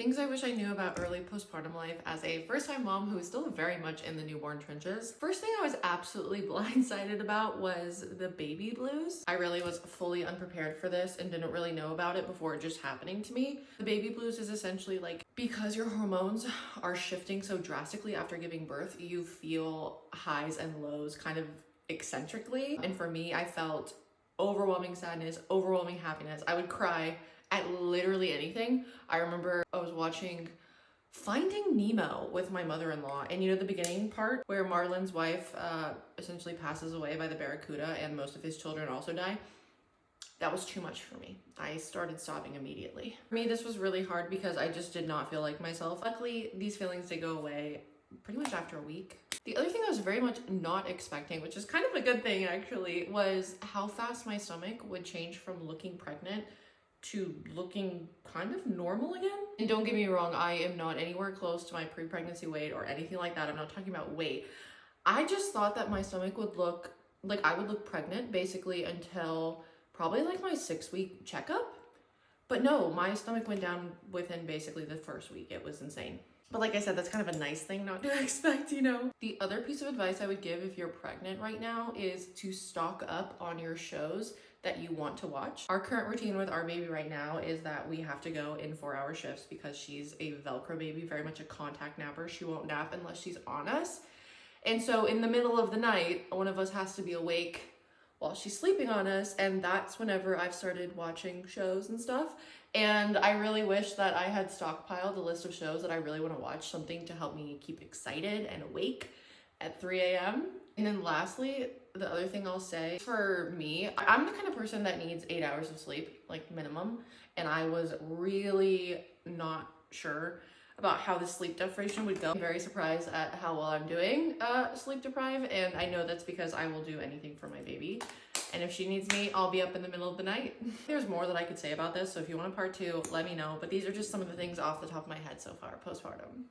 Things I wish I knew about early postpartum life as a first-time mom who is still very much in the newborn trenches. First thing I was absolutely blindsided about was the baby blues. I really was fully unprepared for this and didn't really know about it before just happening to me. The baby blues is essentially like, because your hormones are shifting so drastically after giving birth, you feel highs and lows kind of eccentrically. And for me, I felt overwhelming sadness, overwhelming happiness. I would cry at literally anything. I remember I was watching Finding Nemo with my mother-in-law, and you know the beginning part where Marlin's wife essentially passes away by the barracuda and most of his children also die. That was too much for me. I started sobbing immediately. For me, this was really hard because I just did not feel like myself. Luckily, these feelings did go away pretty much after a week. The other thing I was very much not expecting, which is kind of a good thing actually, was how fast my stomach would change from looking pregnant to looking kind of normal again. And don't get me wrong, I am not anywhere close to my pre-pregnancy weight or anything like that. I'm not talking about weight. I just thought that my stomach would look like I would look pregnant basically until probably like my 6-week checkup. But no, my stomach went down within basically the first week. It was insane. But like I said, that's kind of a nice thing not to expect, you know? The other piece of advice I would give if you're pregnant right now is to stock up on your shows that you want to watch. Our current routine with our baby right now is that we have to go in 4-hour shifts because she's a Velcro baby, very much a contact napper. She won't nap unless she's on us. And so in the middle of the night, one of us has to be awake while she's sleeping on us, and that's whenever I've started watching shows and stuff. And I really wish that I had stockpiled a list of shows that I really want to watch, something to help me keep excited and awake at 3 a.m. And then lastly, the other thing I'll say, for me, I'm the kind of person that needs 8 hours of sleep, like minimum. And I was really not sure about how the sleep deprivation would go. I'm very surprised at how well I'm doing sleep deprived. And I know that's because I will do anything for my baby. And if she needs me, I'll be up in the middle of the night. There's more that I could say about this, so if you want a part 2, let me know. But these are just some of the things off the top of my head so far, postpartum.